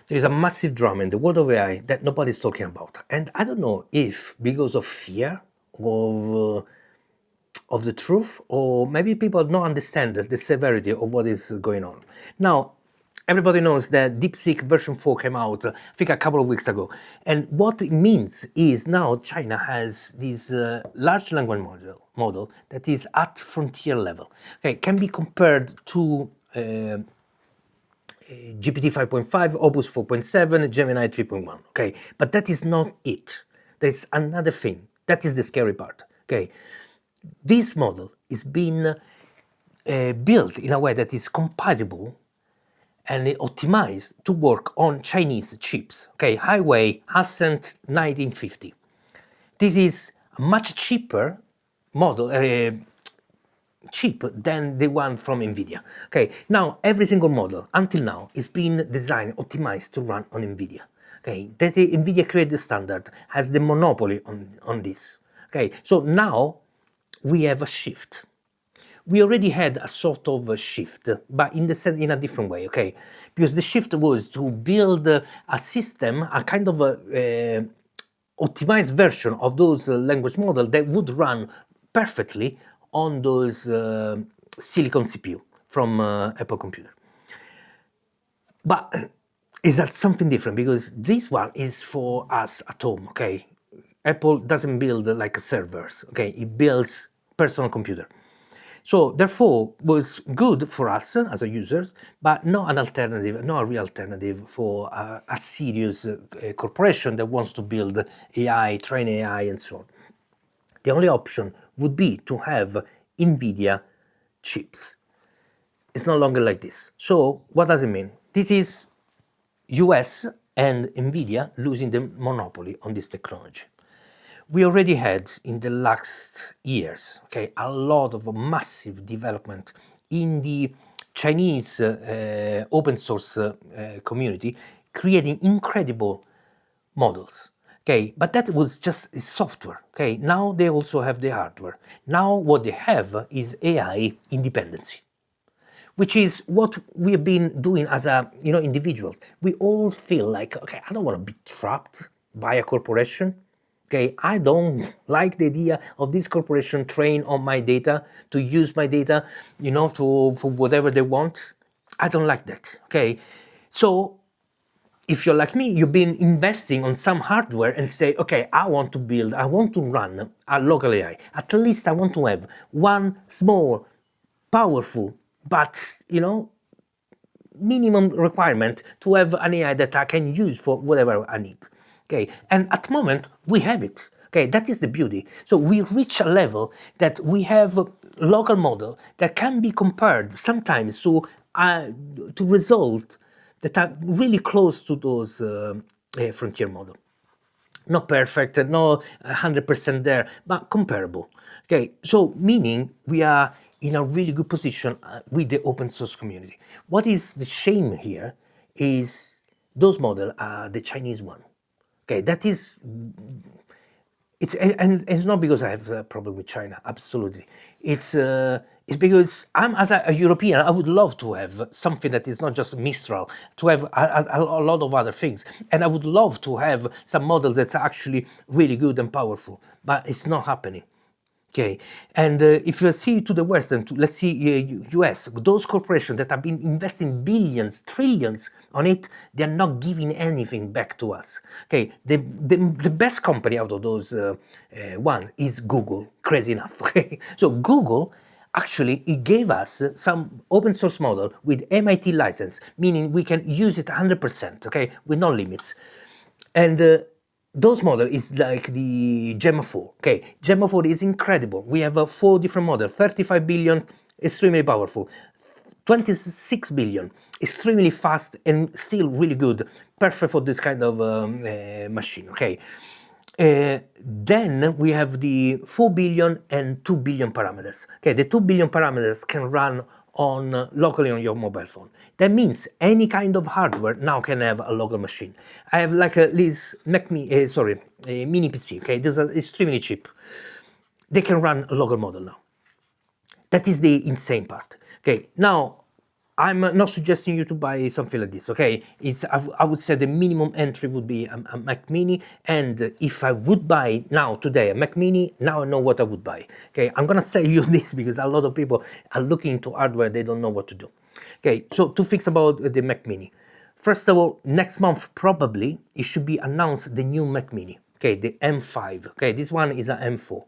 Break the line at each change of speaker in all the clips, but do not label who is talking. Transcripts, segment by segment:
There is a massive drama in the world of AI that nobody's talking about. And I don't know if because of fear of the truth, or maybe people don't understand the severity of what is going on. Now, everybody knows that DeepSeek version 4 came out, I think, a couple of weeks ago. And what it means is now China has this large language model that is at frontier level. Okay, can be compared to GPT 5.5, Opus 4.7, Gemini 3.1. Okay, but that is not it. There is another thing. That is the scary part. Okay, this model is being built in a way that is compatible and optimized to work on Chinese chips. Okay, Huawei Ascend 1950. This is a much cheaper model, chip than the one from Nvidia. Okay, now every single model until now is being designed, optimized to run on Nvidia. Okay, that Nvidia created the standard, has the monopoly on this. Okay, so now we have a shift. We already had a sort of a shift, but in a different way, okay? Because the shift was to build a system, a kind of a optimized version of those language models that would run perfectly on those silicon CPU from Apple Computer. But is that something different? Because this one is for us at home, okay? Apple doesn't build like servers, okay? It builds personal computer. So therefore, was good for us as a users, but not an alternative, not a real alternative for a serious corporation that wants to build AI, train AI, and so on. The only option would be to have Nvidia chips. It's no longer like this. So what does it mean? This is US and Nvidia losing the monopoly on this technology. We already had in the last years, okay, a lot of massive development in the Chinese open source community, creating incredible models. Okay, but that was just software. Okay, now they also have the hardware. Now what they have is AI independency, which is what we have been doing as individuals. We all feel like, okay, I don't want to be trapped by a corporation. Okay, I don't like the idea of this corporation train on my data, to use my data, for whatever they want. I don't like that. Okay, so if you're like me, you've been investing on some hardware and say, okay, I want to run a local AI. At least I want to have one small, powerful, but minimum requirement to have an AI that I can use for whatever I need. Okay, and at the moment we have it. Okay, that is the beauty. So we reach a level that we have a local model that can be compared sometimes to results that are really close to those frontier model. Not perfect, not 100% there, but comparable. Okay, so meaning we are in a really good position with the open source community. What is the shame here is those models are the Chinese one. Okay, that is, it's not because I have a problem with China, absolutely. It's because I'm, as a European, I would love to have something that is not just Mistral, to have a lot of other things. And I would love to have some model that's actually really good and powerful, but it's not happening. Okay, and if you see to the West, and let's see US, those corporations that have been investing billions, trillions on it, they're not giving anything back to us. Okay, the best company out of those one is Google, crazy enough. Okay, so Google actually it gave us some open source model with MIT license, meaning we can use it 100%, okay, with no limits. And those model is like the Gemma 4. Okay, Gemma 4 is incredible. We have 4 different models, 35 billion, extremely powerful, 26 billion, extremely fast and still really good, perfect for this kind of machine. Okay. Then we have the 4 billion and 2 billion parameters. Okay, the 2 billion parameters can run on locally on your mobile phone. That means any kind of hardware now can have a local machine. I have like this mini PC. Okay, these are extremely cheap. They can run a local model now. That is the insane part. Okay, now I'm not suggesting you to buy something like this, okay? I would say the minimum entry would be a Mac Mini, and if I would buy now, today, a Mac Mini, now I know what I would buy, okay? I'm gonna say you this because a lot of people are looking into hardware, they don't know what to do. Okay, so two things about the Mac Mini. First of all, next month probably it should be announced the new Mac Mini, okay, the M5, okay? This one is an M4.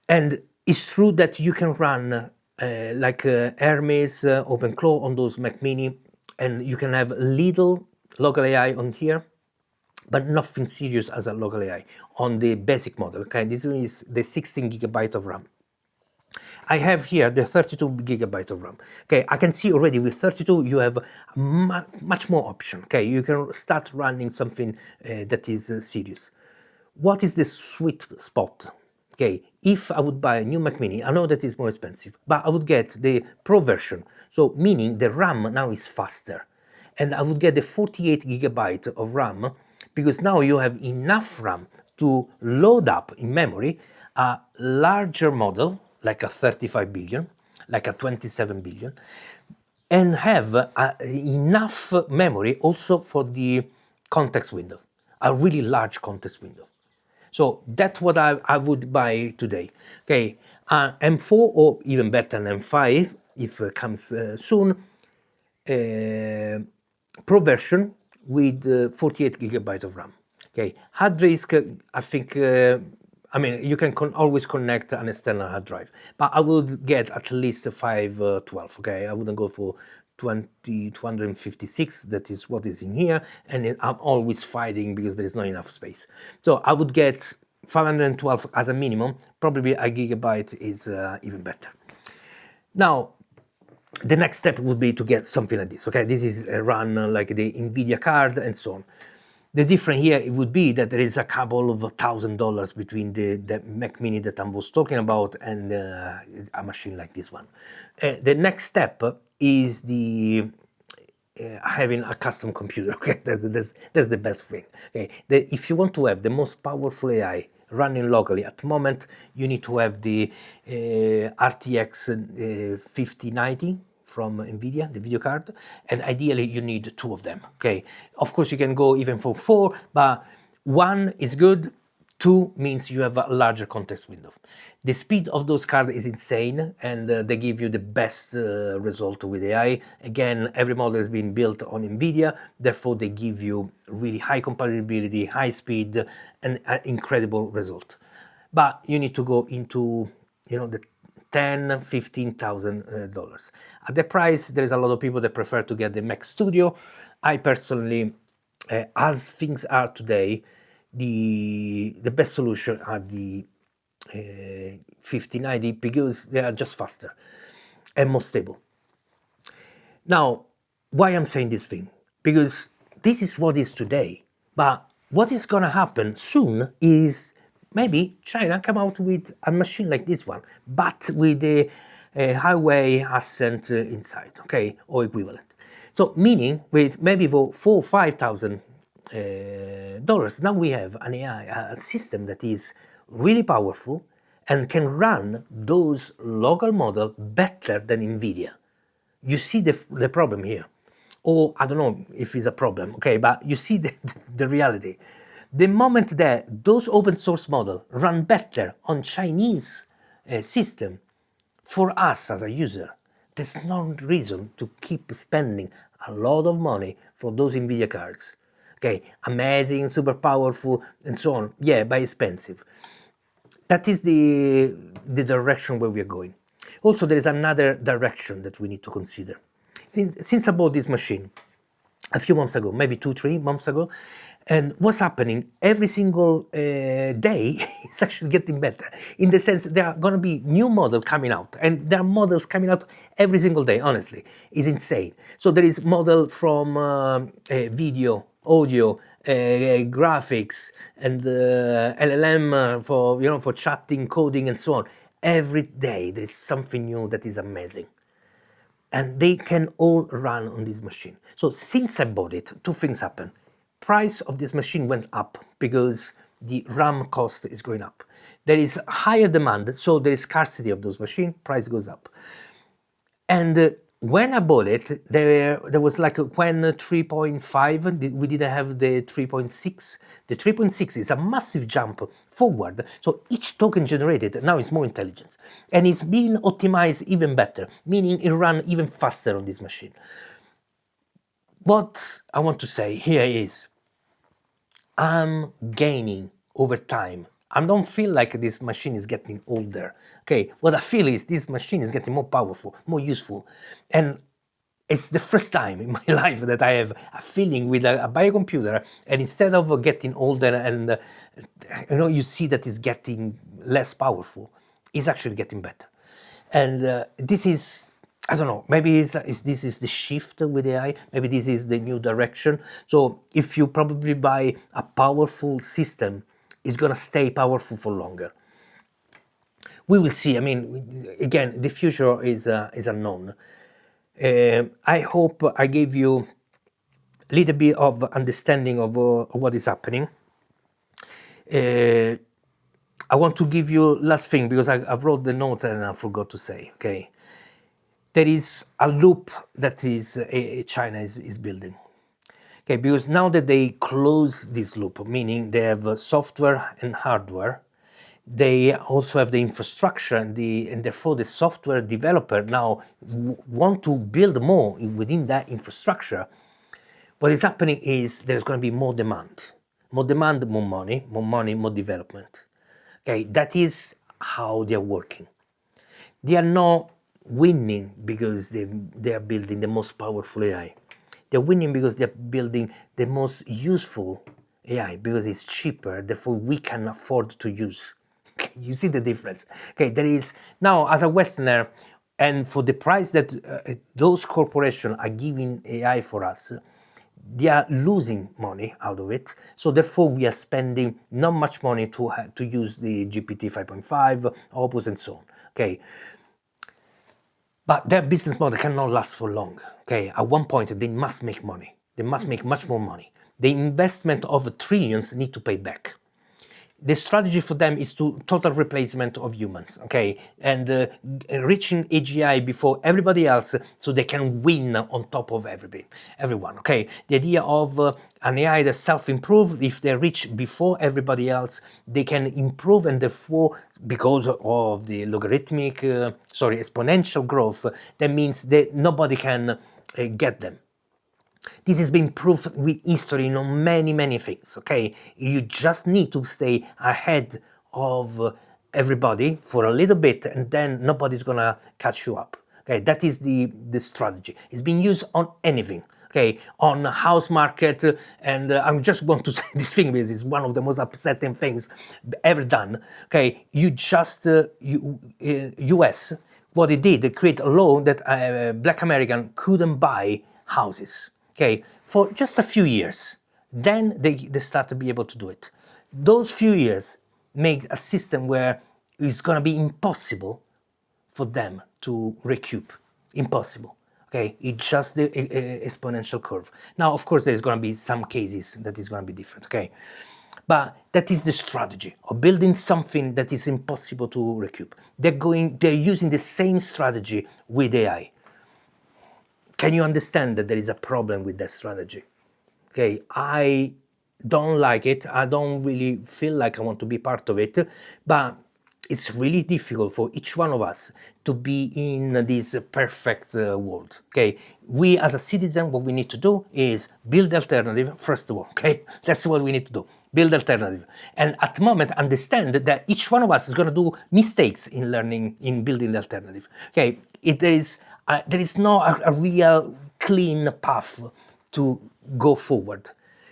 And it's true that you can run like Hermes, OpenClaw on those Mac Mini, and you can have little local AI on here, but nothing serious as a local AI on the basic model. Okay, this is the 16 gigabyte of RAM. I have here the 32 gigabyte of RAM. Okay, I can see already with 32 you have much more option. Okay, you can start running something that is serious. What is the sweet spot? Okay, if I would buy a new Mac Mini, I know that it's more expensive, but I would get the Pro version. So meaning the RAM now is faster. And I would get the 48 gigabyte of RAM because now you have enough RAM to load up in memory a larger model, like a 35 billion, like a 27 billion, and have enough memory also for the context window, a really large context window. So that's what I would buy today. Okay, M4 or even better than M5 if it comes soon. Pro version with 48 gigabyte of RAM. Okay, hard disk. I think. I mean, you can always connect an external hard drive, but I would get at least a 512. Okay, I wouldn't go for 256. That is what is in here, and I'm always fighting because there is not enough space. So I would get 512 as a minimum. Probably a gigabyte is even better. Now, the next step would be to get something like this. Okay, this is run like the Nvidia card and so on. The difference here it would be that there is a couple of $1,000 between the Mac Mini that I was talking about and a machine like this one. The next step is the having a custom computer. Okay, that's the best thing. Okay, if you want to have the most powerful AI running locally at the moment, you need to have the RTX 5090 from Nvidia, the video card, and ideally you need two of them. Okay, of course you can go even for four, but one is good. Two means you have a larger context window. The speed of those cards is insane, and they give you the best result with AI. Again, every model has been built on Nvidia, therefore they give you really high compatibility, high speed, and an incredible result. But you need to go into, the $10,000-$15,000. At the price, there is a lot of people that prefer to get the Mac Studio. I personally, as things are today, the best solution are the 5090 because they are just faster and more stable. Now, why I'm saying this thing? Because this is what is today. But what is going to happen soon is maybe China come out with a machine like this one, but with the Huawei Ascend inside, okay, or equivalent. So meaning with maybe for $4,000 or $5,000, now we have an AI, a system that is really powerful and can run those local models better than Nvidia. You see the problem here. Or I don't know if it's a problem, okay, but you see the reality. The moment that those open source models run better on Chinese system, for us as a user, there's no reason to keep spending a lot of money for those Nvidia cards. Okay, amazing, super powerful, and so on. Yeah, but expensive. That is the direction where we are going. Also, there is another direction that we need to consider. Since I bought this machine a few months ago, maybe 2-3 months ago, and what's happening every single day is actually getting better. In the sense, there are going to be new models coming out, and there are models coming out every single day. Honestly, it's insane. So there is model from video, audio, graphics, and LLM for chatting, coding, and so on. Every day there is something new that is amazing. And they can all run on this machine. So since I bought it, two things happen. Price of this machine went up because the RAM cost is going up. There is higher demand, so there is scarcity of those machines, price goes up. And when I bought it, there was like when 3.5, we didn't have the 3.6. The 3.6 is a massive jump forward. So each token generated now is more intelligent, and it's being optimized even better, meaning it runs even faster on this machine. What I want to say here is I'm gaining over time. I don't feel like this machine is getting older. Okay, what I feel is this machine is getting more powerful, more useful. And it's the first time in my life that I have a feeling with a biocomputer, and instead of getting older and you see that it's getting less powerful, it's actually getting better. And this is, I don't know, maybe this is the shift with AI, maybe this is the new direction. So if you probably buy a powerful system, it's gonna stay powerful for longer. We will see. I mean, again, the future is unknown. I hope I gave you a little bit of understanding of what is happening. I want to give you last thing, because I wrote the note and I forgot to say. Okay, there is a loop that is China is building. Okay, because now that they close this loop, meaning they have software and hardware, they also have the infrastructure, and therefore the software developer now want to build more within that infrastructure. What is happening is there's going to be more demand, more money, more development. Okay, that is how they are working. They are not winning because they are building the most powerful AI. They're winning because they're building the most useful AI, because it's cheaper, therefore we can afford to use. You see the difference. Okay, there is now, as a Westerner, and for the price that those corporations are giving AI for us, they are losing money out of it. So therefore, we are spending not much money to use the GPT 5.5, Opus, and so on. Okay, but their business model cannot last for long. Okay, at one point they must make money. They must make much more money. The investment of trillions need to pay back. The strategy for them is to total replacement of humans, okay, and reaching AGI before everybody else, so they can win on top of everyone, okay. The idea of an AI that self-improve, if they reach before everybody else, they can improve, and therefore, because of the logarithmic, exponential growth, that means that nobody can get them. This has been proved with history on many things, okay? You just need to stay ahead of everybody for a little bit, and then nobody's gonna catch you up. Okay, that is the strategy. It's been used on anything. Okay, on the house market, and I'm just going to say this thing because it's one of the most upsetting things ever done. Okay, you just U.S. what it did, they create a law that Black American couldn't buy houses. Okay, for just a few years, then they start to be able to do it. Those few years make a system where it's going to be impossible for them to recoup. Impossible. Okay, it's just the exponential curve. Now, of course, there's going to be some cases that is going to be different. Okay, but that is the strategy of building something that is impossible to recoup. They're using the same strategy with AI. Can you understand that there is a problem with that strategy? Okay, I don't like it. I don't really feel like I want to be part of it, but it's really difficult for each one of us to be in this perfect world. Okay, we as a citizen, what we need to do is build alternative first of all. Okay, that's what we need to do. Build alternative, and at the moment understand that each one of us is going to do mistakes in learning, in building the alternative. Okay, there is no a real clean path to go forward.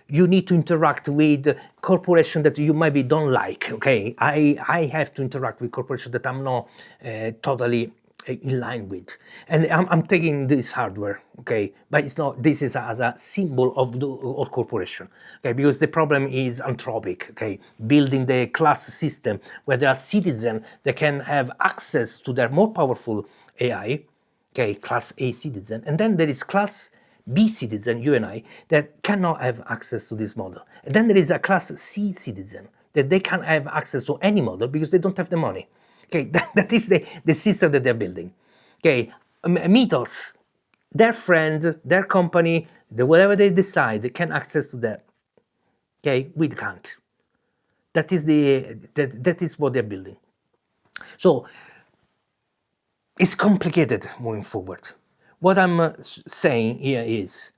You need to interact with corporations that you maybe don't like. Okay, I have to interact with corporations that I'm not totally in line with, and I'm taking this hardware. Okay, but it's not. This is as a symbol of the corporation. Okay, because the problem is anthropic. Okay, building the class system where there are citizens that can have access to their more powerful AI. Okay, class A citizen, and then there is class B citizen, you and I, that cannot have access to this model. And then there is a class C citizen that they can have access to any model because they don't have the money. Okay, that is the system that they're building. Okay, mythos, their friend, their company, whatever they decide, they can access to that. Okay, we can't. That is that is what they're building. So it's complicated moving forward. What I'm saying here is,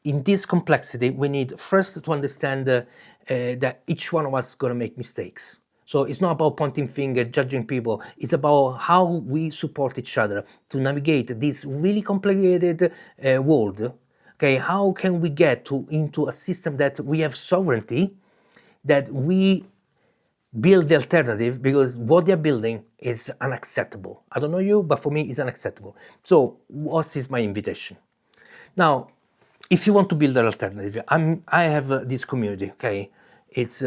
in this complexity, we need first to understand that each one of us is going to make mistakes. So it's not about pointing finger, judging people. It's about how we support each other to navigate this really complicated world. Okay, how can we get into a system that we have sovereignty, that we build the alternative, because what they're building is unacceptable. I don't know you, but for me it's unacceptable. So what is my invitation? Now, if you want to build an alternative, I have this community, okay? It's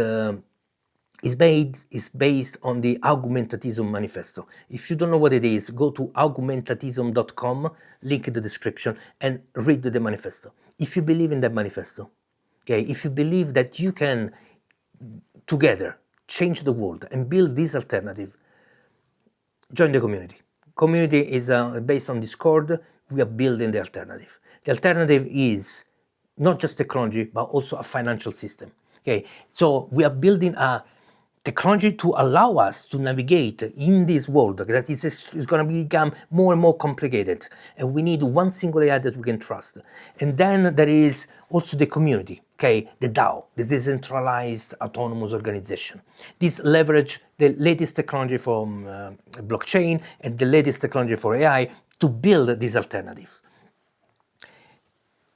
based on the Argumentatism Manifesto. If you don't know what it is, go to argumentatism.com, link in the description, and read the manifesto. If you believe in that manifesto, okay, if you believe that you can together change the world and build this alternative, join the community. Community is based on Discord. We are building the alternative. The alternative is not just technology, but also a financial system. Okay, so we are building a technology to allow us to navigate in this world that is going to become more and more complicated, and we need one single AI that we can trust. And then there is also the community, okay, the DAO, the decentralized autonomous organization. This leverage the latest technology from blockchain and the latest technology for AI to build this alternative.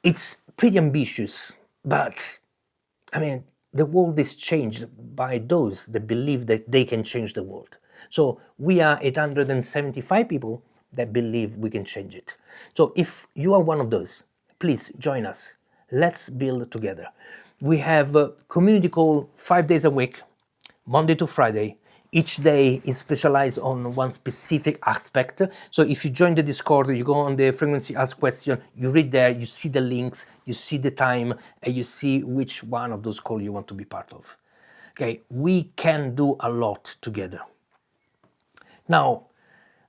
It's pretty ambitious, but I mean, the world is changed by those that believe that they can change the world. So we are 875 people that believe we can change it. So if you are one of those, please join us. Let's build together. We have a community call 5 days a week, Monday to Friday. Each day is specialized on one specific aspect. So if you join the Discord, you go on the frequency ask question, you read there, you see the links, you see the time, and you see which one of those calls you want to be part of. Okay, we can do a lot together. Now,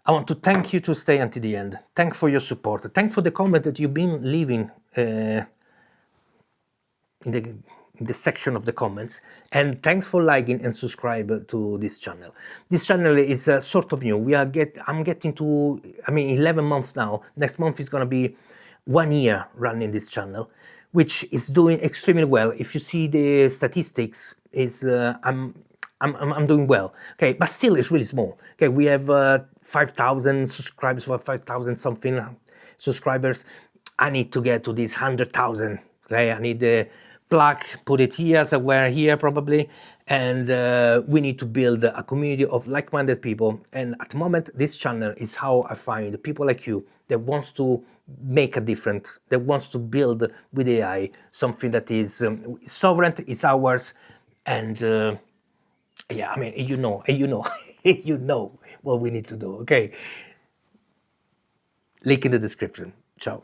I want to thank you to stay until the end. Thanks for your support. Thanks for the comment that you've been leaving in the section of the comments, and thanks for liking and subscribe to this channel. This channel is sort of new. I'm getting to 11 months now. Next month is going to be 1 year running this channel, which is doing extremely well. If you see the statistics, it's I'm doing well. Okay, but still it's really small. Okay, we have 5,000 subscribers, for 5,000 something subscribers. I need to get to this 100,000. Okay, I need the plug, put it here somewhere here probably, and we need to build a community of like-minded people. And at the moment, this channel is how I find people like you that wants to make a difference, that wants to build with AI something that is sovereign, is ours, and yeah, I mean, you know you know what we need to do. Okay, link in the description. Ciao.